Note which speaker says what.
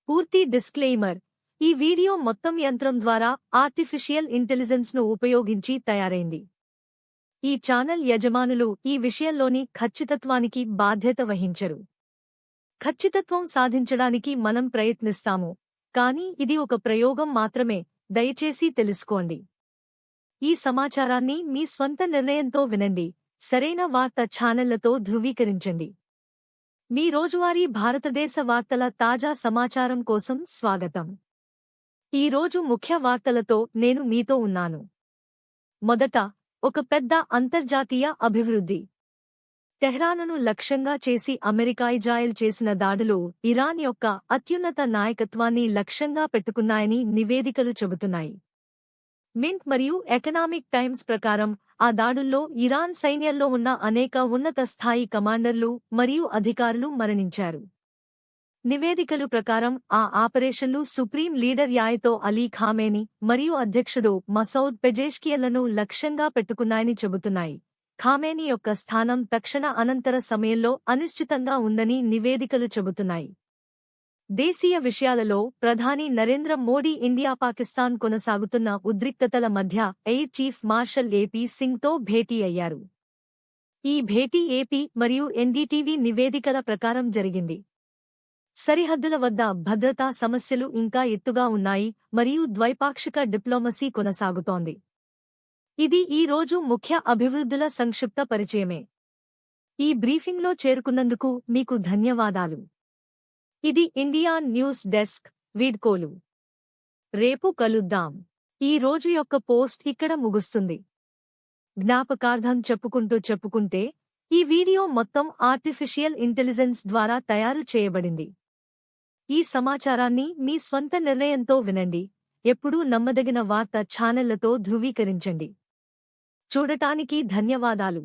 Speaker 1: పూర్తి డిస్క్లెయిమర్. ఈ వీడియో మొత్తం యంత్రం ద్వారా ఆర్టిఫిషియల్ ఇంటెలిజెన్స్ ను ఉపయోగించి తయారైంది. ఈ ఛానల్ యజమానులు ఈ విషయంలోని ఖచ్చితత్వానికి బాధ్యత వహించరు. ఖచ్చితత్వం సాధించడానికి మనం ప్రయత్నిస్తాము, కానీ ఇది ఒక ప్రయోగం మాత్రమే, దయచేసి తెలుసుకోండి. ఈ సమాచారాన్ని మీ స్వంత నిర్ణయంతో వినండి, సరైన వార్త ఛానళ్లతో ధృవీకరించండి. మీ రోజువారీ భారతదేశ వార్తల తాజా సమాచారం కోసం స్వాగతం. ఈ రోజు ముఖ్య వార్తలతో నేను మీతో ఉన్నాను. మొదట, ఒక పెద్ద అంతర్జాతీయ అభివృద్ధి. టెహ్రానును లక్ష్యంగా చేసి అమెరికా ఇజ్రాయెల్ చేసిన దాడులు ఇరాన్ యొక్క అత్యున్నత నాయకత్వాన్ని లక్ష్యంగా పెట్టుకున్నాయని నివేదికలు చెబుతున్నాయి. మింట్ మరియు ఎకనామిక్ టైమ్స్ ప్రకారం ఆ దాడుల్లో ఇరాన్ సైన్యంలో ఉన్న అనేక ఉన్నత స్థాయి కమాండర్లు మరియు అధికారులు మరణించారు. నివేదికలు ప్రకారం ఆ ఆపరేషన్లు సుప్రీం లీడర్ యాయతో అలీ ఖామేనీ మరియు అధ్యక్షుడు మసౌద్ పెజెష్కియన్లను లక్ష్యంగా పెట్టుకున్నాయని చెబుతున్నాయి. ఖామేనీ యొక్క స్థానం తక్షణ అనంతర సమయంలో అనిశ్చితంగా ఉందని నివేదికలు చెబుతున్నాయి. దేశీయ విషయాలలో ప్రధాని నరేంద్ర మోడీ ఇండియా పాకిస్తాన్ కొనసాగుతున్న ఉద్రిక్తతల మధ్య ఎయిర్ చీఫ్ మార్షల్ ఏపీ సింగ్తో భేటీ అయ్యారు. ఈ భేటీ ఏపీ మరియు ఎన్డీటీవీ నివేదికల ప్రకారం జరిగింది. సరిహద్దుల వద్ద భద్రతా సమస్యలు ఇంకా ఎత్తుగా ఉన్నాయి మరియు ద్వైపాక్షిక డిప్లొమసీ కొనసాగుతోంది. ఇది ఈ రోజు ముఖ్య అభివృద్ధుల సంక్షిప్త పరిచయమే. ఈ బ్రీఫింగ్లో చేరుకున్నందుకు మీకు ధన్యవాదాలు. ఇది ఇండియా న్యూస్ డెస్క్, వీడ్కోలు. రేపు కలుద్దాం. ఈ రోజు యొక్క పోస్ట్ ఇక్కడ ముగుస్తుంది. జ్ఞాపకార్థం చెప్పుకుంటే ఈ వీడియో మొత్తం ఆర్టిఫిషియల్ ఇంటెలిజెన్స్ ద్వారా తయారు చేయబడింది. ఈ సమాచారాన్ని మీ స్వంత నిర్ణయంతో వినండి, ఎప్పుడూ నమ్మదగిన వార్త ఛానళ్లతో ధృవీకరించండి. చూడటానికి ధన్యవాదాలు.